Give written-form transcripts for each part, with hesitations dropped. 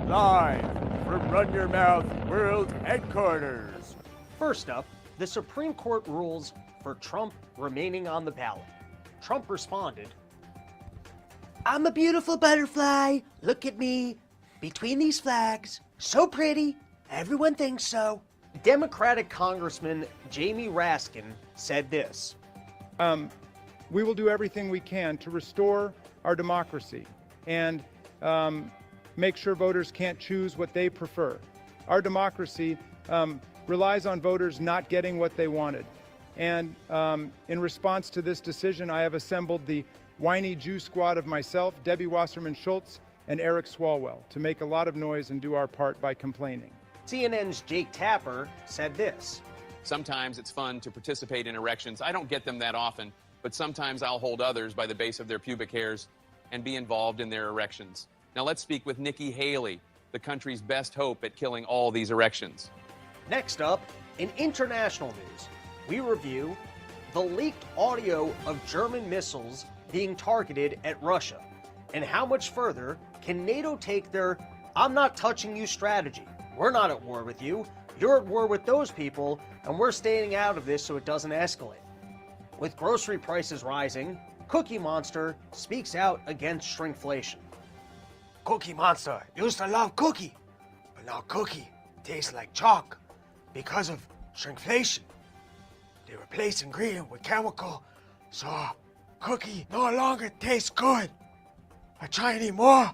Live from Run Your Mouth World Headquarters. First up, the Supreme Court rules for Trump remaining on the ballot. Trump responded, "I'm a beautiful butterfly. Look at me. Between these flags. So pretty. Everyone thinks so." Democratic Congressman Jamie Raskin said this. We will do everything we can to restore our democracy and make sure voters can't choose what they prefer. Our democracy relies on voters not getting what they wanted. And in response to this decision, I have assembled the whiny Jew squad of myself, Debbie Wasserman Schultz, and Eric Swalwell to make a lot of noise and do our part by complaining. CNN's Jake Tapper said this. Sometimes it's fun to participate in erections. I don't get them that often, but sometimes I'll hold others by the base of their pubic hairs and be involved in their erections. Now let's speak with Nikki Haley, the country's best hope at killing all these erections. Next up, in international news, we review the leaked audio of German missiles being targeted at Russia, and how much further can NATO take their "I'm not touching you" strategy. We're not at war with you, you're at war with those people, and we're staying out of this so it doesn't escalate. With grocery prices rising, Cookie Monster speaks out against shrinkflation. Cookie Monster used to love cookie, but now cookie tastes like chalk because of shrinkflation. They replace ingredient with chemical, so cookie no longer tastes good. I try anymore.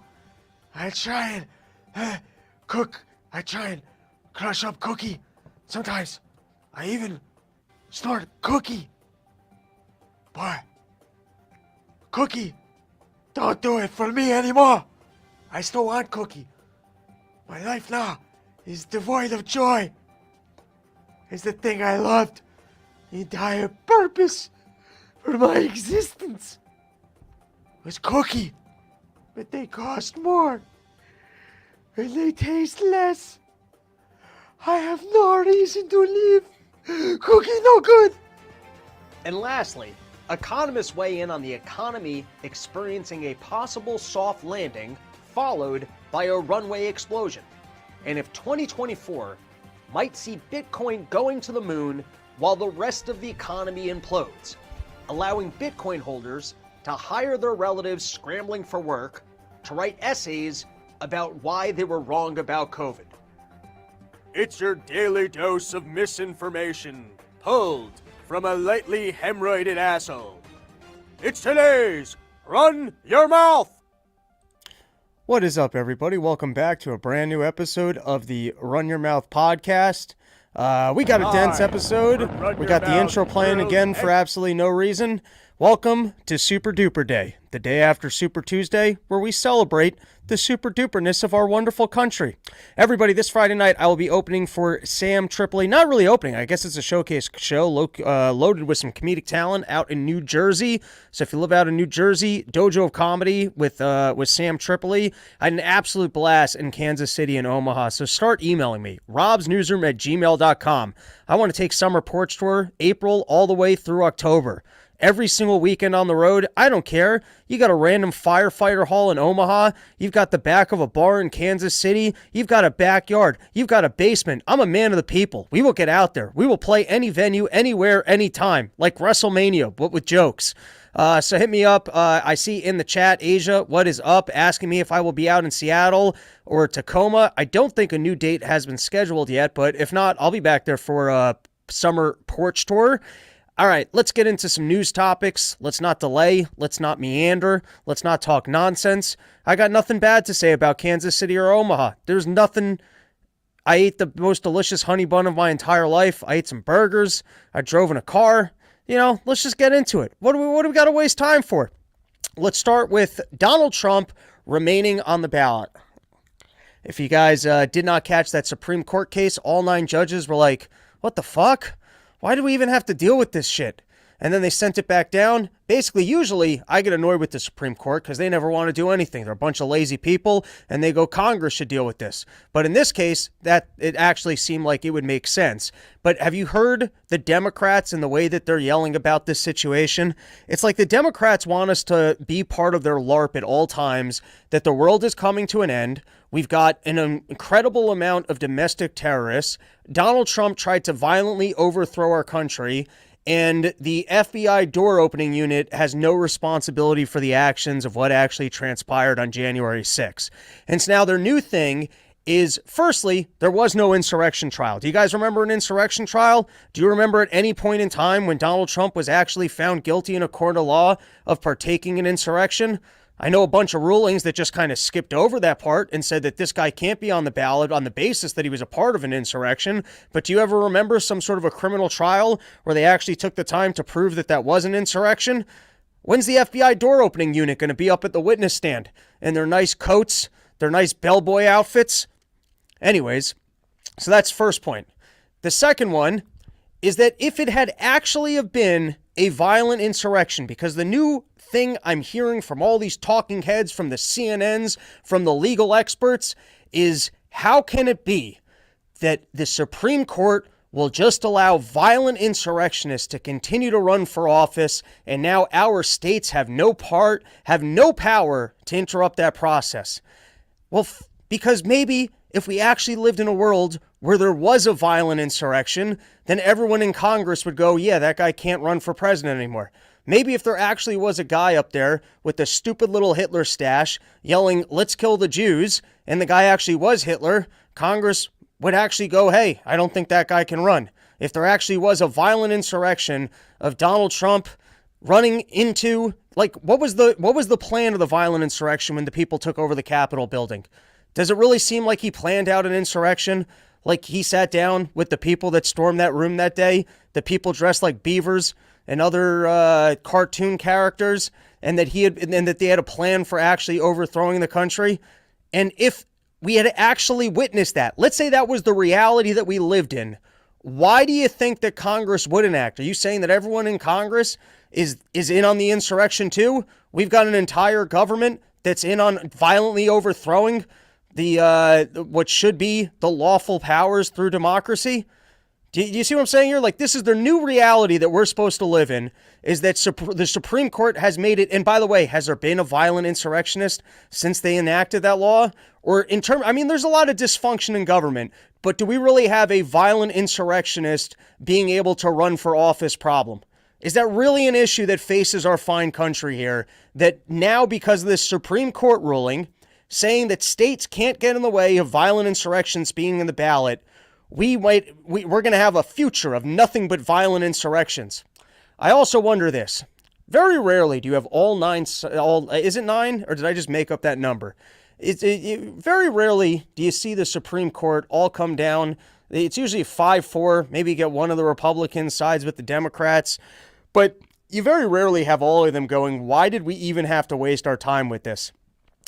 I try and cook. I try and crush up cookie. Sometimes I even snort cookie. But cookie don't do it for me anymore. I still want cookie. My life now is devoid of joy. It's the thing I loved. The entire purpose for my existence was cookie. But they cost more. And they taste less. I have no reason to live. Cookie no good. And lastly, economists weigh in on the economy experiencing a possible soft landing followed by a runway explosion. And if 2024 might see Bitcoin going to the moon while the rest of the economy implodes, allowing Bitcoin holders to hire their relatives scrambling for work to write essays about why they were wrong about COVID. It's your daily dose of misinformation, pulled from a lightly hemorrhoided asshole. It's today's Run Your Mouth! What is up, everybody? Welcome back to a brand new episode of the Run Your Mouth podcast. We got a dense episode. We got the intro playing again for absolutely no reason. Welcome to Super Duper Day, the day after Super Tuesday, where we celebrate the super duperness of our wonderful country. Everybody, this Friday night, I will be opening for Sam Tripoli. Not really opening, I guess it's a showcase show loaded with some comedic talent out in New Jersey. So if you live out in New Jersey, Dojo of Comedy with Sam Tripoli. I had an absolute blast in Kansas City and Omaha. So start emailing me, robsnewsroom@gmail.com. I want to take summer porch tour, April all the way through October. Every single weekend on the road, I don't care. You got a random firefighter hall in Omaha. You've got the back of a bar in Kansas City. You've got a backyard. You've got a basement. I'm a man of the people. We will get out there. We will play any venue, anywhere, anytime, like WrestleMania, but with jokes. So hit me up. I see in the chat, Asia, what is up? Asking me if I will be out in Seattle or Tacoma. I don't think a new date has been scheduled yet, but if not, I'll be back there for a summer porch tour. All right, let's get into some news topics. Let's not delay. Let's not meander. Let's not talk nonsense. I got nothing bad to say about Kansas City or Omaha. There's nothing. I ate the most delicious honey bun of my entire life. I ate some burgers. I drove in a car. You know, let's just get into it. What do we got to waste time for? Let's start with Donald Trump remaining on the ballot. If you guys did not catch that Supreme Court case, all 9 judges were like, what the fuck? Why do we even have to deal with this shit? and then they sent it back down. Basically, usually I get annoyed with the Supreme Court because they never want to do anything. They're a bunch of lazy people, and they go, Congress should deal with this. But in this case, that it actually seemed like it would make sense. But have you heard the Democrats and the way that they're yelling about this situation? It's like the Democrats want us to be part of their LARP at all times, that the world is coming to an end. We've got an incredible amount of domestic terrorists. Donald Trump tried to violently overthrow our country, and the FBI door opening unit has no responsibility for the actions of what actually transpired on January 6th. And so now their new thing is, firstly, there was no insurrection trial. Do you guys remember an insurrection trial? Do you remember at any point in time when Donald Trump was actually found guilty in a court of law of partaking in insurrection? I know a bunch of rulings that just kind of skipped over that part and said that this guy can't be on the ballot on the basis that he was a part of an insurrection. But do you ever remember some sort of a criminal trial where they actually took the time to prove that that was an insurrection? When's the FBI door opening unit going to be up at the witness stand in their nice coats, their nice bellboy outfits? Anyways, so that's first point. The second one is that if it had actually have been a violent insurrection, because the new thing I'm hearing from all these talking heads, from the CNNs, from the legal experts, is how can it be that the Supreme Court will just allow violent insurrectionists to continue to run for office, and now our states have no power to interrupt that process? Well, because maybe if we actually lived in a world where there was a violent insurrection, then everyone in Congress would go, yeah, that guy can't run for president anymore. Maybe if there actually was a guy up there with a stupid little Hitler stash yelling, let's kill the Jews, and the guy actually was Hitler, Congress would actually go, hey, I don't think that guy can run. If there actually was a violent insurrection of Donald Trump running into, like, what was the plan of the violent insurrection when the people took over the Capitol building? Does it really seem like he planned out an insurrection? Like he sat down with the people that stormed that room that day, the people dressed like beavers and other cartoon characters, and that they had a plan for actually overthrowing the country? And if we had actually witnessed that, let's say that was the reality that we lived in, why do you think that Congress wouldn't act? Are you saying that everyone in Congress is in on the insurrection too? We've got an entire government that's in on violently overthrowing the what should be the lawful powers through democracy? Do you see what I'm saying here? Like, this is the new reality that we're supposed to live in, is that the Supreme Court has made it. And by the way, has there been a violent insurrectionist since they enacted that law? Or there's a lot of dysfunction in government, but do we really have a violent insurrectionist being able to run for office problem? Is that really an issue that faces our fine country here? That now, because of this Supreme Court ruling saying that states can't get in the way of violent insurrections being in the ballot, we're going to have a future of nothing but violent insurrections. I also wonder this. Very rarely do you have is it 9, or did I just make up that number? Very rarely do you see the Supreme Court all come down. It's usually 5-4. Maybe you get one of the Republicans sides with the Democrats. But you very rarely have all of them going, why did we even have to waste our time with this?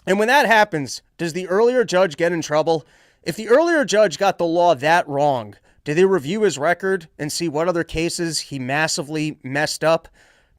And when that happens, does the earlier judge get in trouble? If the earlier judge got the law that wrong, do they review his record and see what other cases he massively messed up?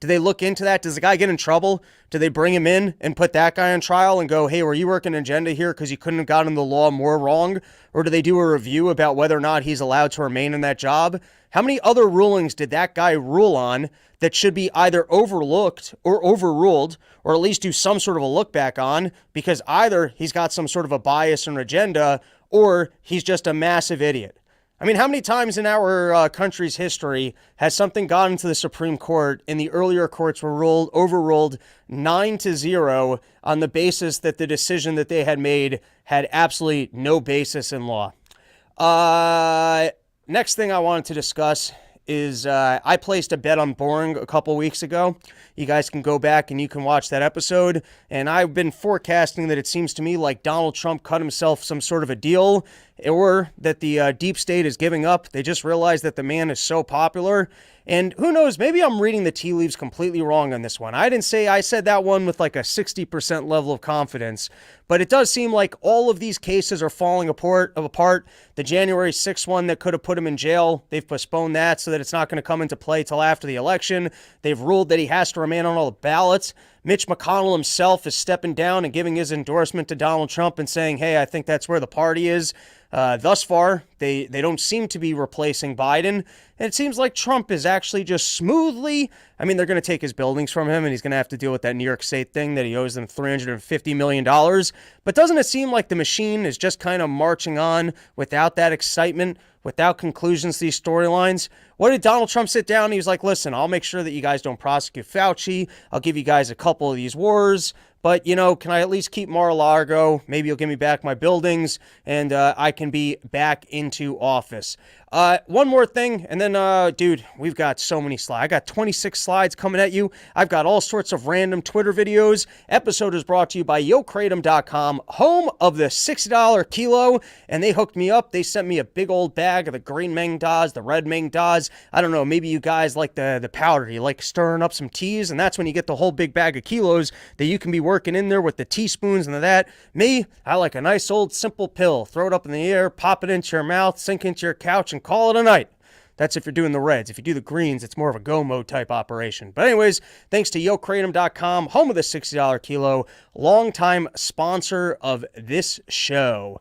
Do they look into that? Does the guy get in trouble? Do they bring him in and put that guy on trial and go, hey, were you working an agenda here because you couldn't have gotten the law more wrong? Or do they do a review about whether or not he's allowed to remain in that job? How many other rulings did that guy rule on that should be either overlooked or overruled, or at least do some sort of a look back on, because either he's got some sort of a bias or agenda, or he's just a massive idiot? I mean, how many times in our country's history has something gotten to the Supreme Court and the earlier courts were overruled 9-0 on the basis that the decision that they had made had absolutely no basis in law? Next thing I wanted to discuss is I placed a bet on Boring a couple weeks ago. You guys can go back and you can watch that episode. And I've been forecasting that it seems to me like Donald Trump cut himself some sort of a deal. or that the deep state is giving up. They just realized that the man is so popular. And who knows, maybe I'm reading the tea leaves completely wrong on this one. I said that one with like a 60% level of confidence, but it does seem like all of these cases are falling apart. The January 6th one that could have put him in jail, they've postponed that so that it's not going to come into play till after the election. They've ruled that he has to remain on all the ballots. Mitch McConnell himself is stepping down and giving his endorsement to Donald Trump and saying, hey, I think that's where the party is. Thus far, they don't seem to be replacing Biden. And it seems like Trump is actually just smoothly, they're going to take his buildings from him and he's going to have to deal with that New York State thing that he owes them $350 million. But doesn't it seem like the machine is just kind of marching on without that excitement, without conclusions to these storylines? What did Donald Trump sit down? He was like, listen, I'll make sure that you guys don't prosecute Fauci. I'll give you guys a couple of these wars. But, can I at least keep Mar-a-Lago? Maybe you'll give me back my buildings and I can be back into office. One more thing, and then, dude, we've got so many slides. I got 26 slides coming at you. I've got all sorts of random Twitter videos. Episode is brought to you by YoKratom.com, home of the $60 kilo, and they hooked me up. They sent me a big old bag of the green Meng Daz, the red Meng Daz. I don't know, maybe you guys like the powder. You like stirring up some teas, and that's when you get the whole big bag of kilos that you can be working in there with the teaspoons and that. Me, I like a nice old simple pill. Throw it up in the air, pop it into your mouth, sink into your couch, and call it a night. That's if you're doing the reds. If you do the greens, it's more of a go mode type operation. But anyways, thanks to YoKratom.com, home of the $60 kilo, longtime sponsor of this show.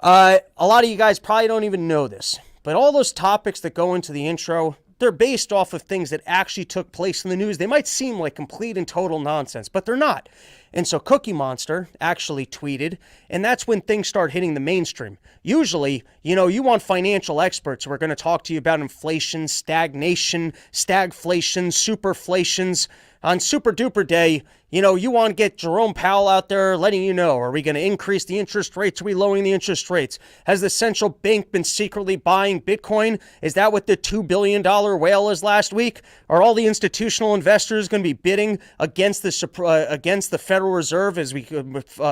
A lot of you guys probably don't even know this, but all those topics that go into the intro, they're based off of things that actually took place in the news. They might seem like complete and total nonsense, but they're not. And so Cookie Monster actually tweeted, and that's when things start hitting the mainstream. Usually, you want financial experts who are going to talk to you about inflation, stagnation, stagflation, superflations. On Super Duper Day, you want to get Jerome Powell out there letting you know, are we going to increase the interest rates? Are we lowering the interest rates? Has the central bank been secretly buying Bitcoin? Is that what the $2 billion whale is last week? Are all the institutional investors going to be bidding against the Federal Reserve as we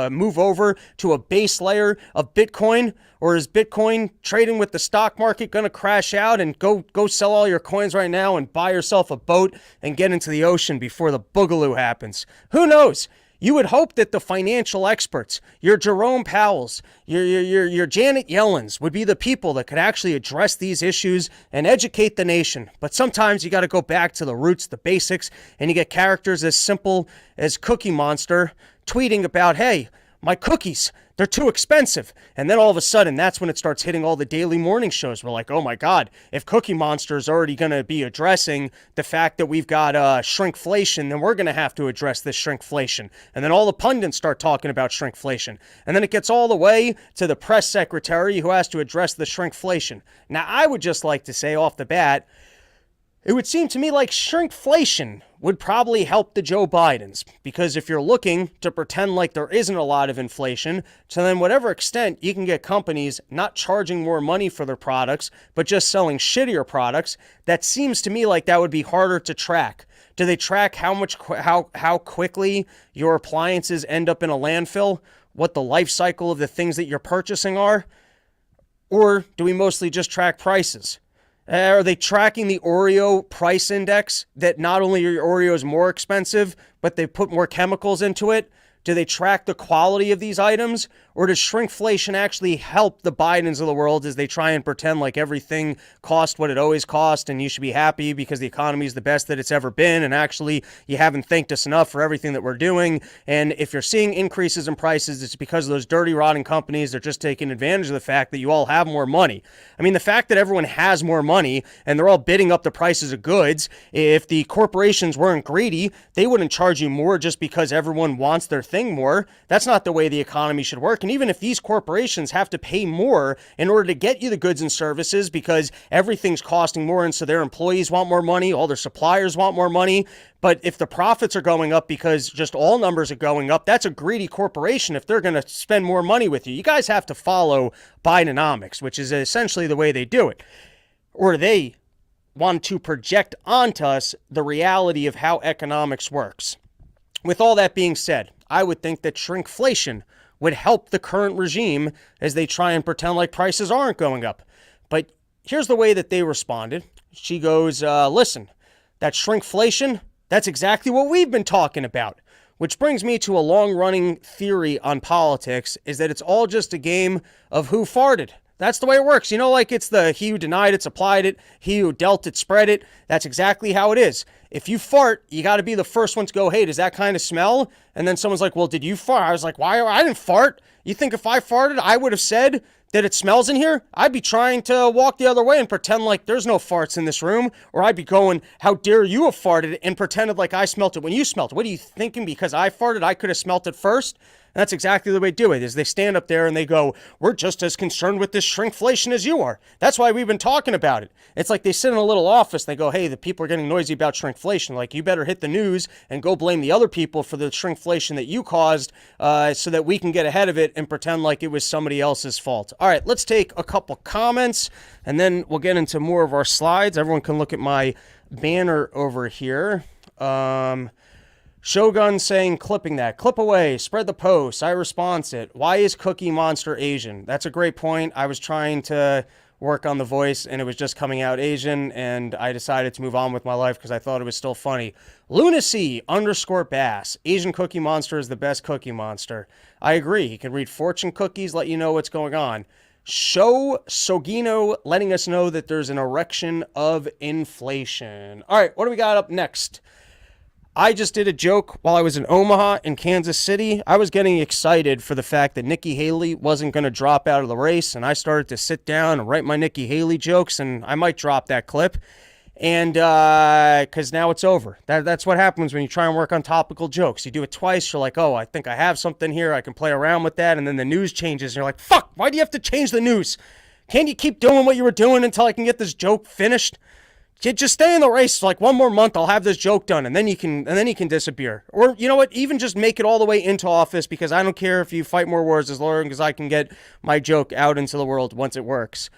move over to a base layer of Bitcoin? Or is Bitcoin trading with the stock market going to crash out and go sell all your coins right now and buy yourself a boat and get into the ocean before the boogaloo happens? Who knows? You would hope that the financial experts, your Jerome Powells, your Janet Yellens would be the people that could actually address these issues and educate the nation. But sometimes you got to go back to the roots, the basics, and you get characters as simple as Cookie Monster tweeting about, hey, my cookies, they're too expensive. And then all of a sudden, that's when it starts hitting all the daily morning shows. We're like, oh my God, if Cookie Monster is already going to be addressing the fact that we've got shrinkflation, then we're going to have to address this shrinkflation. And then all the pundits start talking about shrinkflation. And then it gets all the way to the press secretary who has to address the shrinkflation. Now, I would just like to say off the bat, it would seem to me like shrinkflation would probably help the Joe Bidens, because if you're looking to pretend like there isn't a lot of inflation, to then whatever extent you can get companies not charging more money for their products, but just selling shittier products, that seems to me like that would be harder to track. Do they track how quickly your appliances end up in a landfill? What the life cycle of the things that you're purchasing are? Or do we mostly just track prices? Are they tracking the Oreo price index, that not only are your Oreos more expensive, but they put more chemicals into it? Do they track the quality of these items? Or does shrinkflation actually help the Bidens of the world as they try and pretend like everything cost what it always cost and you should be happy because the economy is the best that it's ever been, and actually you haven't thanked us enough for everything that we're doing? And if you're seeing increases in prices, it's because of those dirty, rotten companies. They're just taking advantage of the fact that you all have more money. The fact that everyone has more money and they're all bidding up the prices of goods, if the corporations weren't greedy, they wouldn't charge you more just because everyone wants their thing more. That's not the way the economy should work. And even if these corporations have to pay more in order to get you the goods and services because everything's costing more, and so their employees want more money, all their suppliers want more money, but if the profits are going up because just all numbers are going up, that's a greedy corporation if they're going to spend more money with you. You guys have to follow Bidenomics, which is essentially the way they do it. Or they want to project onto us the reality of how economics works. With all that being said, I would think that shrinkflation would help the current regime as they try and pretend like prices aren't going up. But here's the way that they responded. She goes, listen, that shrinkflation, that's exactly what we've been talking about. Which brings me to a long-running theory on politics, is that it's all just a game of who farted. That's the way it works. You know, like it's the he who denied it supplied it, he who dealt it spread it. That's exactly how it is. If you fart, you got to be the first one to go, hey, does that kind of smell? And then someone's like, well, did you fart? I was like, why? I didn't fart. You think if I farted, I would have said that it smells in here? I'd be trying to walk the other way and pretend like there's no farts in this room. Or I'd be going, how dare you have farted and pretended like I smelt it when you smelt it. What are you thinking? Because I farted, I could have smelt it first? And that's exactly the way they do it, is they stand up there and they go, we're just as concerned with this shrinkflation as you are. That's why we've been talking about it. It's like they sit in a little office, they go, hey, the people are getting noisy about shrinkflation. Like, you better hit the news and go blame the other people for the shrinkflation that you caused so that we can get ahead of it and pretend like it was somebody else's fault. All right, let's take a couple comments and then we'll get into more of our slides. Everyone can look at my banner over here. Shogun saying, clipping that. Clip away. Spread the post. I response it. Why is Cookie Monster Asian? That's a great point. I was trying to work on the voice and it was just coming out Asian and I decided to move on with my life because I thought it was still funny. Lunacy_Bass. Asian Cookie Monster is the best Cookie Monster. I agree. He can read fortune cookies, let you know what's going on. Show Sogino letting us know that there's an erection of inflation. All right, what do we got up next? I just did a joke while I was in Omaha in Kansas City. I was getting excited for the fact that Nikki Haley wasn't going to drop out of the race, and I started to sit down and write my Nikki Haley jokes, and I might drop that clip, and because now it's over. That's what happens when you try and work on topical jokes. You do it twice, you're like, oh, I think I have something here, I can play around with that, and then the news changes, and you're like, fuck, why do you have to change the news? Can't you keep doing what you were doing until I can get this joke finished? Just stay in the race for like one more month. I'll have this joke done, and then you can disappear. Or you know what? Even just make it all the way into office, because I don't care if you fight more wars as long as I can get my joke out into the world once it works.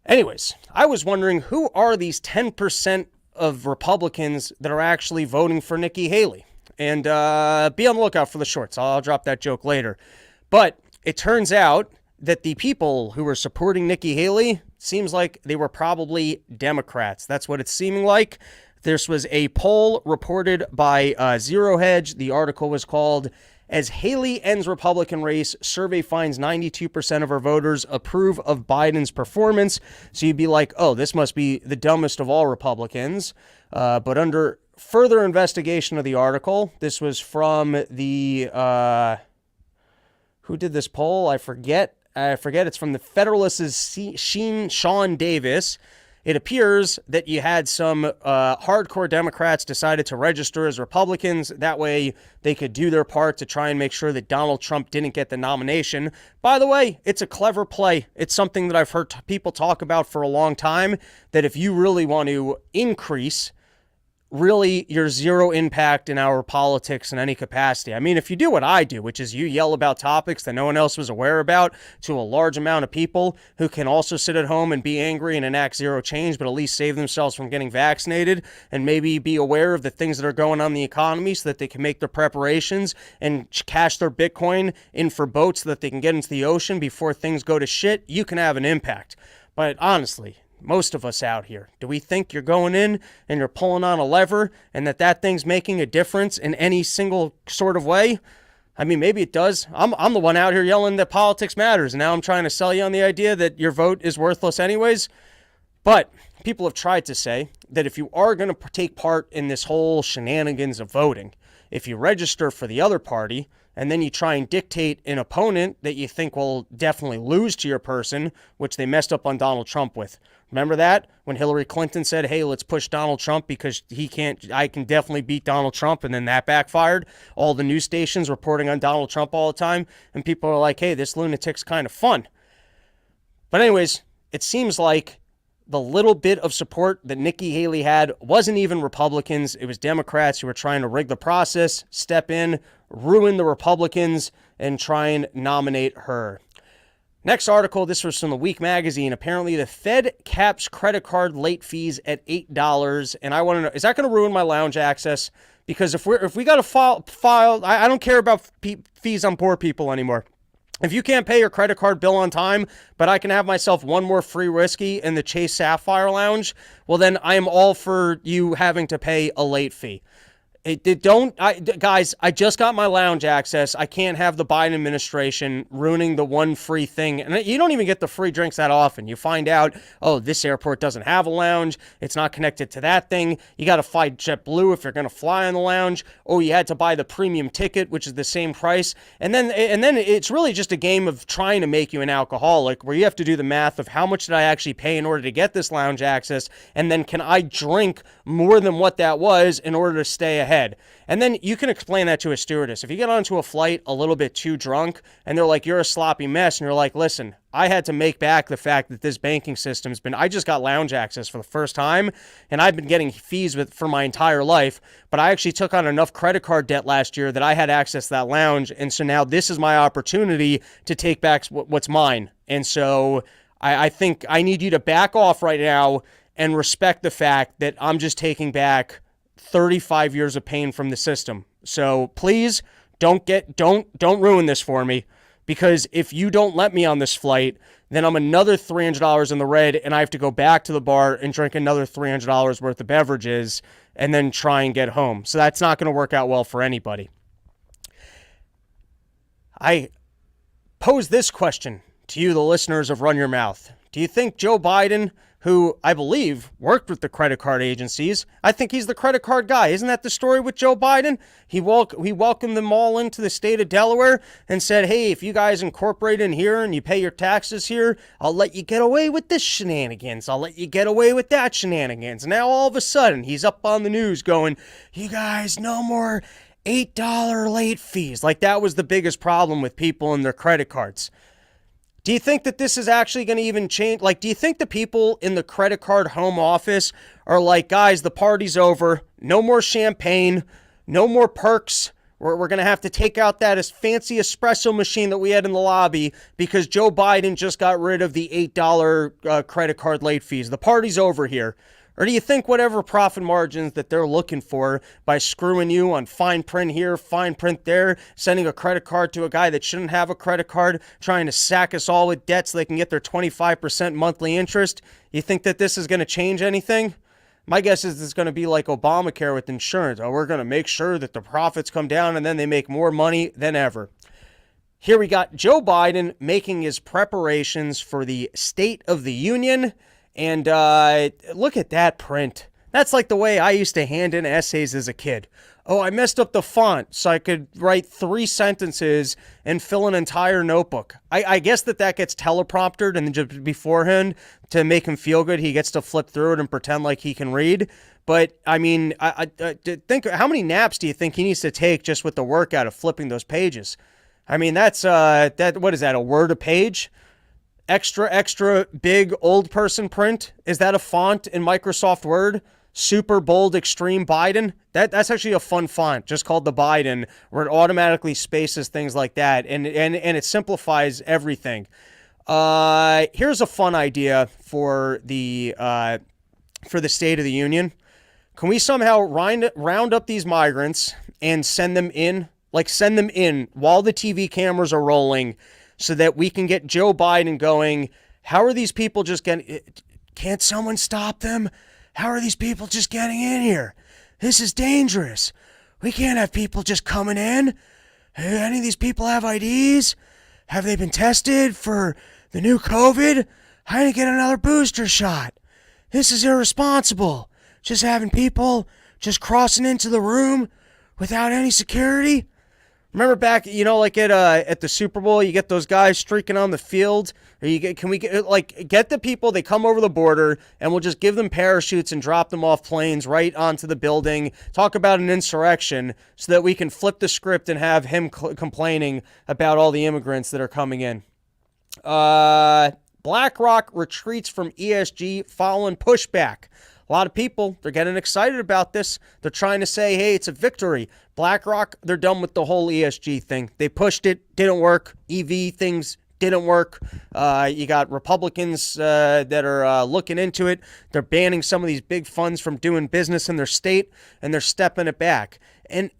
Anyways, I was wondering, who are these 10% of Republicans that are actually voting for Nikki Haley? And be on the lookout for the shorts. I'll drop that joke later. But it turns out that the people who were supporting Nikki Haley seems like they were probably Democrats. That's what it's seeming like. This was a poll reported by Zero Hedge. The article was called, "As Haley Ends Republican Race, Survey Finds 92% of her voters Approve of Biden's Performance." So you'd be like, oh, this must be the dumbest of all Republicans. But under further investigation of the article, this was from the... who did this poll? I forget. It's from the Federalist's Sean Davis. It appears that you had some hardcore Democrats decided to register as Republicans. That way they could do their part to try and make sure that Donald Trump didn't get the nomination. By the way, it's a clever play. It's something that I've heard people talk about for a long time, that if you really want to increase really your zero impact in our politics in any capacity. I mean, if you do what I do, which is you yell about topics that no one else was aware about to a large amount of people who can also sit at home and be angry and enact zero change, but at least save themselves from getting vaccinated and maybe be aware of the things that are going on in the economy so that they can make their preparations and cash their Bitcoin in for boats so that they can get into the ocean before things go to shit, you can have an impact. But honestly, most of us out here, do we think you're going in and you're pulling on a lever and that thing's making a difference in any single sort of way? I mean, maybe it does. I'm the one out here yelling that politics matters, and now I'm trying to sell you on the idea that your vote is worthless anyways. But people have tried to say that if you are going to take part in this whole shenanigans of voting, if you register for the other party and then you try and dictate an opponent that you think will definitely lose to your person, which they messed up on Donald Trump with. Remember that? When Hillary Clinton said, hey, let's push Donald Trump because I can definitely beat Donald Trump, and then that backfired. All the news stations reporting on Donald Trump all the time, and people are like, hey, this lunatic's kind of fun. But anyways, it seems like the little bit of support that Nikki Haley had wasn't even Republicans. It was Democrats who were trying to rig the process, step in, ruin the Republicans, and try and nominate her. Next article, this was from the Week magazine. Apparently, the Fed caps credit card late fees at $8. And I want to know, is that going to ruin my lounge access? Because if we got to file, I don't care about fees on poor people anymore. If you can't pay your credit card bill on time, but I can have myself one more free whiskey in the Chase Sapphire Lounge, well, then I am all for you having to pay a late fee. Guys, I just got my lounge access. I can't have the Biden administration ruining the one free thing. And you don't even get the free drinks that often. You find out, oh, this airport doesn't have a lounge. It's not connected to that thing. You got to fly JetBlue if you're going to fly on the lounge. Oh, you had to buy the premium ticket, which is the same price. And then it's really just a game of trying to make you an alcoholic, where you have to do the math of how much did I actually pay in order to get this lounge access, and then can I drink more than what that was in order to stay ahead. And then you can explain that to a stewardess. If you get onto a flight a little bit too drunk and they're like, you're a sloppy mess, and you're like, listen, I had to make back the fact that this banking system's been, I just got lounge access for the first time, and I've been getting fees for my entire life, but I actually took on enough credit card debt last year that I had access to that lounge, and so now this is my opportunity to take back what's mine. And so I think I need you to back off right now and respect the fact that I'm just taking back 35 years of pain from the system. So please don't ruin this for me, because if you don't let me on this flight, then I'm another $300 in the red, and I have to go back to the bar and drink another $300 worth of beverages and then try and get home. So that's not going to work out well for anybody. I pose this question to you, the listeners of Run Your Mouth. Do you think Joe Biden, who I believe worked with the credit card agencies, I think he's the credit card guy. Isn't that the story with Joe Biden? He welcomed them all into the state of Delaware and said, hey, if you guys incorporate in here and you pay your taxes here, I'll let you get away with this shenanigans. I'll let you get away with that shenanigans. Now all of a sudden he's up on the news going, you guys, no more $8 late fees. Like that was the biggest problem with people and their credit cards. Do you think that this is actually going to even change? Like, do you think the people in the credit card home office are like, guys, the party's over. No more champagne. No more perks. We're going to have to take out that fancy espresso machine that we had in the lobby because Joe Biden just got rid of the $8 credit card late fees. The party's over here. Or do you think whatever profit margins that they're looking for by screwing you on fine print here, fine print there, sending a credit card to a guy that shouldn't have a credit card, trying to sack us all with debt so they can get their 25% monthly interest, you think that this is going to change anything? My guess is it's going to be like Obamacare with insurance. Oh, we're going to make sure that the profits come down and then they make more money than ever. Here we got Joe Biden making his preparations for the State of the Union. And look at that print. That's like the way I used to hand in essays as a kid. Oh, I messed up the font so I could write 3 sentences and fill an entire notebook. I guess that gets telepromptered and just beforehand to make him feel good. He gets to flip through it and pretend like he can read. But, I mean, I think, how many naps do you think he needs to take just with the workout of flipping those pages? I mean, that's, what is that, a word a page? Extra big old person print. Is that a font in Microsoft Word? Super bold extreme Biden. That's actually a fun font, just called the Biden, where it automatically spaces things like that, and it simplifies everything. Here's a fun idea for the State of the Union. Can we somehow round up these migrants and send them in while the TV cameras are rolling, so that we can get Joe Biden going, how are these people just getting, can't someone stop them? How are these people just getting in here? This is dangerous. We can't have people just coming in. Any of these people have IDs? Have they been tested for the new COVID? I didn't get another booster shot. This is irresponsible. Just having people just crossing into the room without any security. Remember back, like at the Super Bowl, you get those guys streaking on the field. Or can we get the people? They come over the border, and we'll just give them parachutes and drop them off planes right onto the building. Talk about an insurrection, so that we can flip the script and have him complaining about all the immigrants that are coming in. BlackRock retreats from ESG following pushback. A lot of people, they're getting excited about this. They're trying to say, hey, it's a victory. BlackRock, they're done with the whole ESG thing. They pushed it, didn't work. EV things didn't work. You got Republicans that are looking into it. They're banning some of these big funds from doing business in their state, and they're stepping it back. And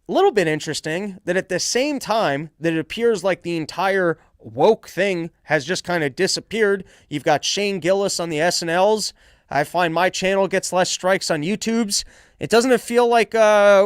a little bit interesting that at the same time that it appears like the entire woke thing has just kind of disappeared, you've got Shane Gillis on the SNLs. I find my channel gets less strikes on YouTube's. Doesn't it feel like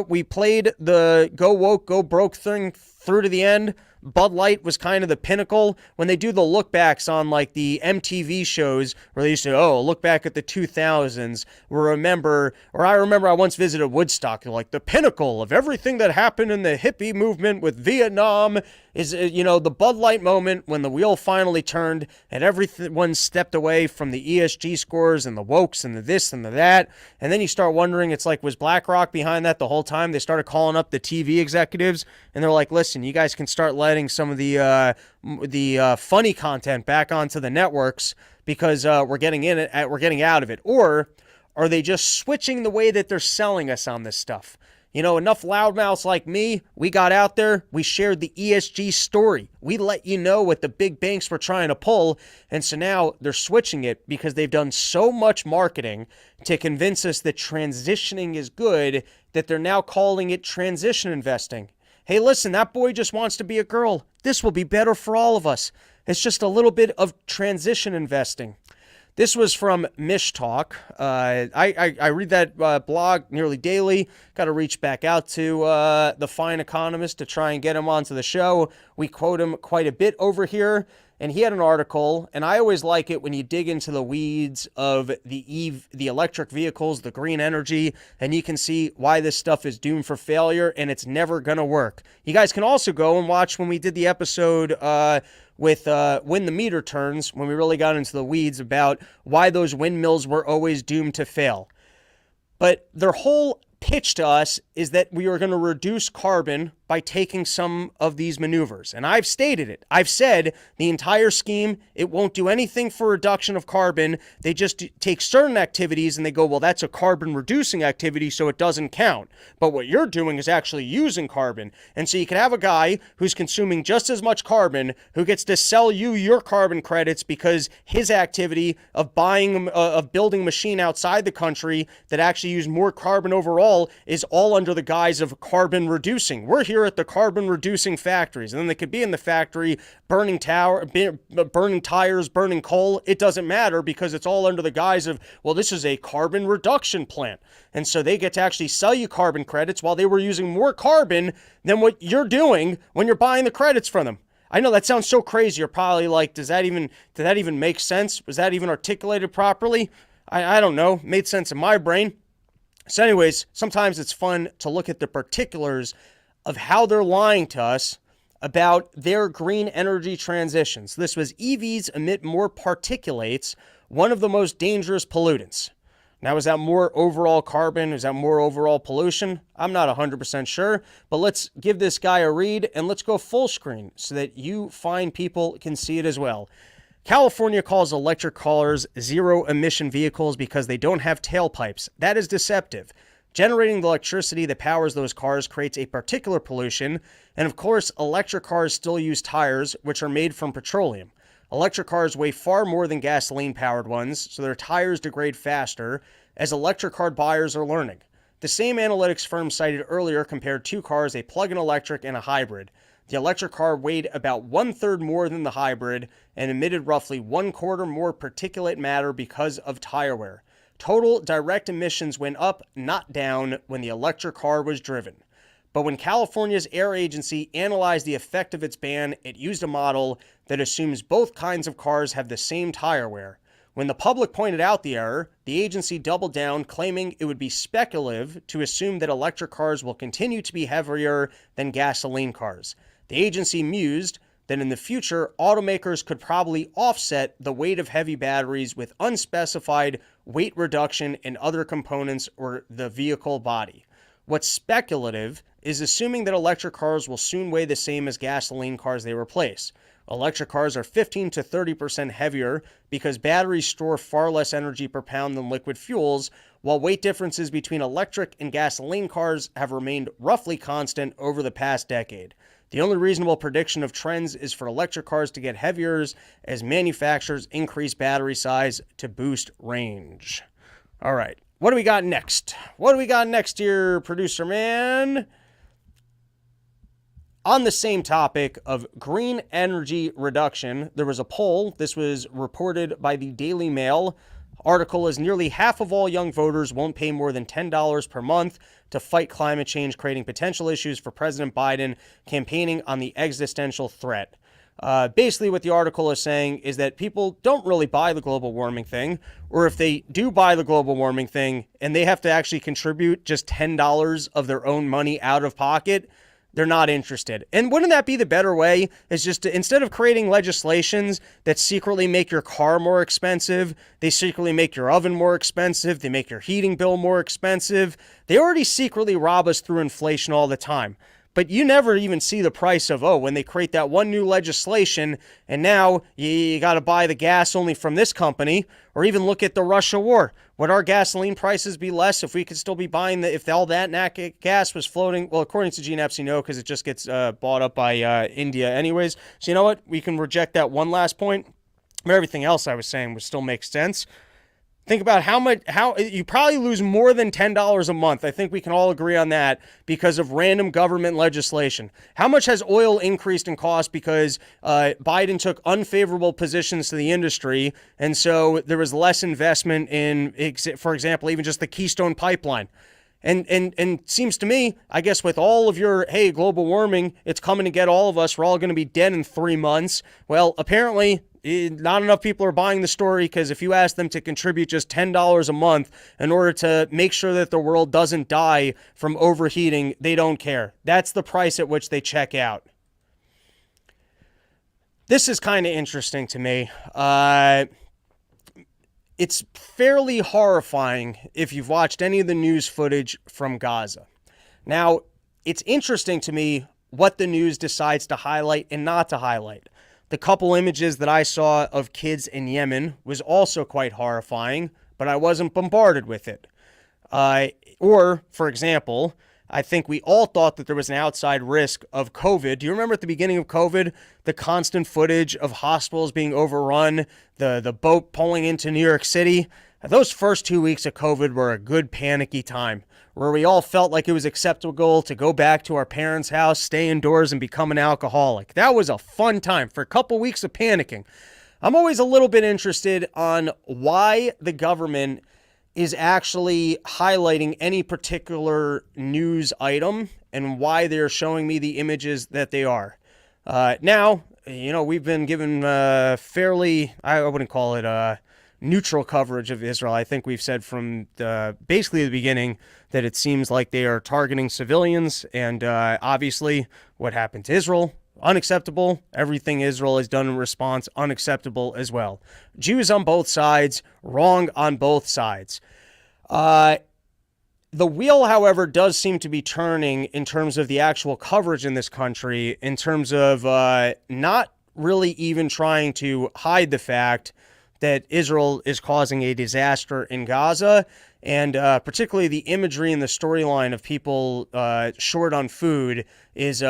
we played the go woke, go broke thing through to the end? Bud Light was kind of the pinnacle. When they do the look backs on like the MTV shows where they used to, look back at the 2000s, I remember I once visited Woodstock, like the pinnacle of everything that happened in the hippie movement with Vietnam is, the Bud Light moment when the wheel finally turned and everyone stepped away from the ESG scores and the wokes and the this and the that. And then you start wondering, it's like, was BlackRock behind that the whole time? They started calling up the TV executives and they're like, listen, you guys can start letting some of the funny content back onto the networks because we're getting out of it. Or are they just switching the way that they're selling us on this stuff? Enough loudmouths like me, we got out there, we shared the ESG story. We let you know what the big banks were trying to pull, and so now they're switching it because they've done so much marketing to convince us that transitioning is good that they're now calling it transition investing. Hey, listen, that boy just wants to be a girl. This will be better for all of us. It's just a little bit of transition investing. This was from Mish Talk. I read that blog nearly daily. Got to reach back out to the fine economist to try and get him onto the show. We quote him quite a bit over here. And he had an article, and I always like it when you dig into the weeds of the electric vehicles, the green energy, and you can see why this stuff is doomed for failure, and it's never going to work. You guys can also go and watch when we did the episode with When the Meter Turns, when we really got into the weeds about why those windmills were always doomed to fail. But their whole pitch to us is that we are going to reduce carbon by taking some of these maneuvers. And I've stated it. I've said the entire scheme, it won't do anything for reduction of carbon. They just take certain activities and they go, well, that's a carbon reducing activity, so it doesn't count. But what you're doing is actually using carbon. And so you can have a guy who's consuming just as much carbon who gets to sell you your carbon credits because his activity of building a machine outside the country that actually use more carbon overall is all under the guise of carbon reducing. We're here at the carbon reducing factories, and then they could be in the factory burning tires, burning coal. It doesn't matter because it's all under the guise of, well, this is a carbon reduction plant. And so they get to actually sell you carbon credits while they were using more carbon than what you're doing when you're buying the credits from them. I know that sounds so crazy. You're probably like, did that even make sense? Was that even articulated properly? I don't know. Made sense in my brain. So anyways, sometimes it's fun to look at the particulars of how they're lying to us about their green energy transitions. This was EVs emit more particulates, one of the most dangerous pollutants. Now, is that more overall carbon? Is that more overall pollution? I'm not 100% sure, but let's give this guy a read and let's go full screen so that you fine people can see it as well. California calls electric cars zero-emission vehicles because they don't have tailpipes. That is deceptive. Generating the electricity that powers those cars creates a particular pollution, and of course, electric cars still use tires, which are made from petroleum. Electric cars weigh far more than gasoline-powered ones, so their tires degrade faster, as electric car buyers are learning. The same analytics firm cited earlier compared two cars, a plug-in electric and a hybrid. The electric car weighed about 1/3 more than the hybrid and emitted roughly 1/4 more particulate matter because of tire wear. Total direct emissions went up, not down, when the electric car was driven. But when California's air agency analyzed the effect of its ban, it used a model that assumes both kinds of cars have the same tire wear. When the public pointed out the error, the agency doubled down, claiming it would be speculative to assume that electric cars will continue to be heavier than gasoline cars. The agency mused that in the future, automakers could probably offset the weight of heavy batteries with unspecified weight reduction in other components or the vehicle body. What's speculative is assuming that electric cars will soon weigh the same as gasoline cars they replace. Electric cars are 15 to 30% heavier because batteries store far less energy per pound than liquid fuels, while weight differences between electric and gasoline cars have remained roughly constant over the past decade. The only reasonable prediction of trends is for electric cars to get heavier as manufacturers increase battery size to boost range. All right, what do we got next? What do we got next here, producer man? On the same topic of green energy reduction, there was a poll. This was reported by the Daily Mail. Article is nearly half of all young voters won't pay more than $10 per month to fight climate change, creating potential issues for President Biden campaigning on the existential threat. Basically, what the article is saying is that people don't really buy the global warming thing, or if they do buy the global warming thing and they have to actually contribute just $10 of their own money out of pocket, they're not interested. And wouldn't that be the better way? Is just to, instead of creating legislations that secretly make your car more expensive, they secretly make your oven more expensive, they make your heating bill more expensive. They already secretly rob us through inflation all the time. But you never even see the price of, when they create that one new legislation and now you got to buy the gas only from this company, or even look at the Russia war. Would our gasoline prices be less if we could still be buying if all that natural gas was floating? Well, according to Gene Epstein, no, because it just gets bought up by India anyways. So you know what? We can reject that one last point. But everything else I was saying would still make sense. Think about how you probably lose more than $10 a month. I think we can all agree on that because of random government legislation. How much has oil increased in cost because Biden took unfavorable positions to the industry, and so there was less investment in, for example, even just the Keystone Pipeline. And seems to me, I guess with all of your, hey, global warming, it's coming to get all of us, we're all going to be dead in 3 months. Well, apparently not enough people are buying the story, because if you ask them to contribute just $10 a month in order to make sure that the world doesn't die from overheating, they don't care. That's the price at which they check out. This is kind of interesting to me. It's fairly horrifying if you've watched any of the news footage from Gaza. Now, it's interesting to me what the news decides to highlight and not to highlight. The couple images that I saw of kids in Yemen was also quite horrifying, but I wasn't bombarded with it. Or, for example, I think we all thought that there was an outside risk of COVID. Do you remember at the beginning of COVID, the constant footage of hospitals being overrun, the boat pulling into New York City? Those first 2 weeks of COVID were a good panicky time, where we all felt like it was acceptable to go back to our parents' house, stay indoors, and become an alcoholic. That was a fun time for a couple weeks of panicking. I'm always a little bit interested on why the government is actually highlighting any particular news item and why they're showing me the images that they are. Now, we've been given fairly, I wouldn't call it neutral coverage of Israel. I think we've said from basically the beginning that it seems like they are targeting civilians, and obviously what happened to Israel, unacceptable. Everything Israel has done in response, unacceptable as well. Jews on both sides, wrong on both sides. The wheel, however, does seem to be turning in terms of the actual coverage in this country, in terms of not really even trying to hide the fact that Israel is causing a disaster in Gaza, and particularly the imagery and the storyline of people short on food is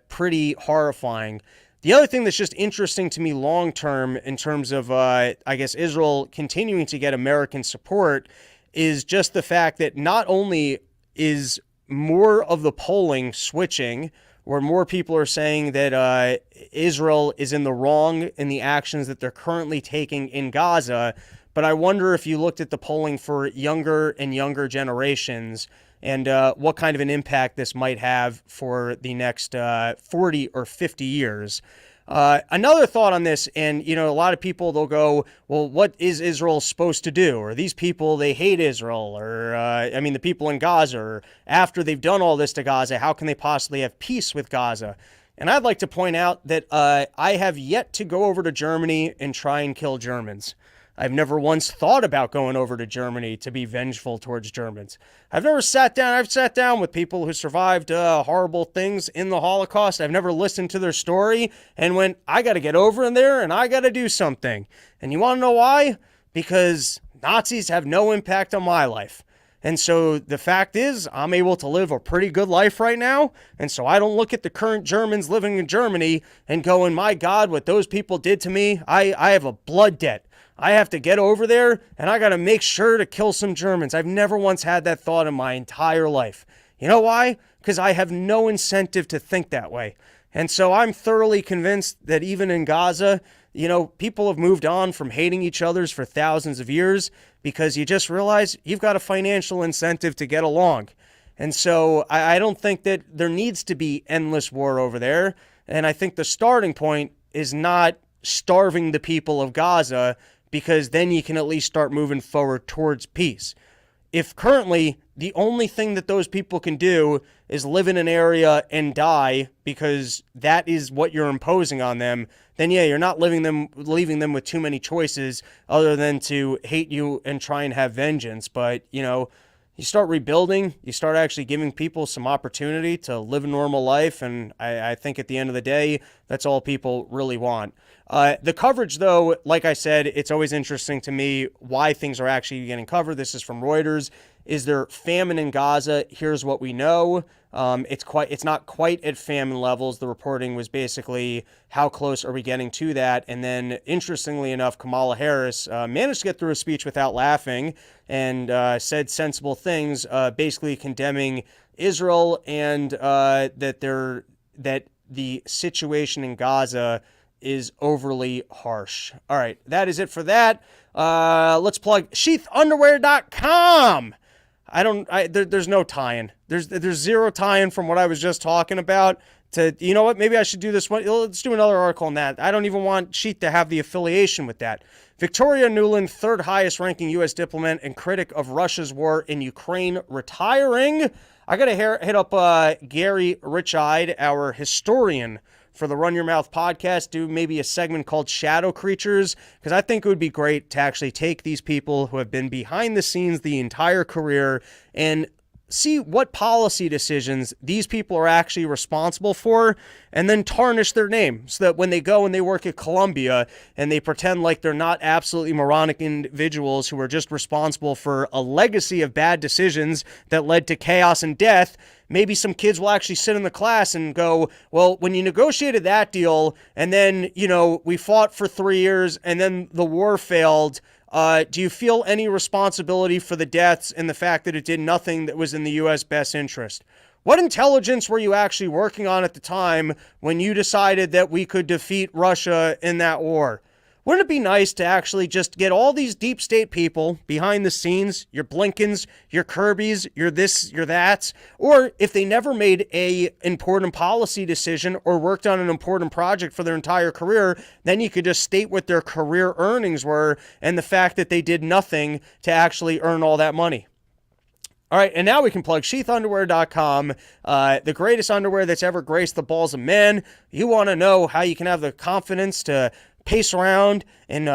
pretty horrifying. The other thing that's just interesting to me long term in terms of, I guess, Israel continuing to get American support is just the fact that not only is more of the polling switching, where more people are saying that Israel is in the wrong in the actions that they're currently taking in Gaza, but I wonder if you looked at the polling for younger and younger generations and what kind of an impact this might have for the next 40 or 50 years. Another thought on this, and a lot of people, they'll go, well, what is Israel supposed to do? Or these people, they hate Israel, or the people in Gaza, or after they've done all this to Gaza, how can they possibly have peace with Gaza? And I'd like to point out that I have yet to go over to Germany and try and kill Germans. I've never once thought about going over to Germany to be vengeful towards Germans. I've sat down with people who survived horrible things in the Holocaust. I've never listened to their story and went, I got to get over in there and I got to do something. And you want to know why? Because Nazis have no impact on my life. And so the fact is, I'm able to live a pretty good life right now. And so I don't look at the current Germans living in Germany and going, my God, what those people did to me, I have a blood debt. I have to get over there, and I got to make sure to kill some Germans. I've never once had that thought in my entire life. You know why? Because I have no incentive to think that way. And so I'm thoroughly convinced that even in Gaza, people have moved on from hating each other for thousands of years because you just realize you've got a financial incentive to get along. And so I don't think that there needs to be endless war over there. And I think the starting point is not starving the people of Gaza, because then you can at least start moving forward towards peace. If currently the only thing that those people can do is live in an area and die because that is what you're imposing on them, then yeah, you're not leaving them with too many choices other than to hate you and try and have vengeance. But, you start rebuilding, you start actually giving people some opportunity to live a normal life, and I think at the end of the day, that's all people really want. The coverage, though, like I said, it's always interesting to me why things are actually getting covered. This is from Reuters. Is there famine in Gaza? Here's what we know. It's not quite at famine levels. The reporting was basically, how close are we getting to that? And then, interestingly enough, Kamala Harris managed to get through a speech without laughing and said sensible things, basically condemning Israel and that the situation in Gaza is overly harsh. All right, that is it for that. Let's plug sheathunderwear.com. There's no tie-in. There's zero tie-in from what I was just talking about to, you know what, maybe I should do this one. Let's do another article on that. I don't even want Sheath to have the affiliation with that. Victoria Nuland, third highest ranking U.S. diplomat and critic of Russia's war in Ukraine, retiring. I got to hit up Gary Richide, our historian for the Run Your Mouth podcast, do maybe a segment called Shadow Creatures, because I think it would be great to actually take these people who have been behind the scenes the entire career and see what policy decisions these people are actually responsible for, and then tarnish their name so that when they go and they work at Columbia and they pretend like they're not absolutely moronic individuals who are just responsible for a legacy of bad decisions that led to chaos and death, maybe some kids will actually sit in the class and go, well, when you negotiated that deal and then, we fought for 3 years and then the war failed, do you feel any responsibility for the deaths and the fact that it did nothing that was in the U.S. best interest? What intelligence were you actually working on at the time when you decided that we could defeat Russia in that war? Wouldn't it be nice to actually just get all these deep state people behind the scenes, your Blinkens, your Kirbys, your this, your that's, or if they never made a important policy decision or worked on an important project for their entire career, then you could just state what their career earnings were and the fact that they did nothing to actually earn all that money. All right, and now we can plug sheathunderwear.com, the greatest underwear that's ever graced the balls of men. You want to know how you can have the confidence to pace around and,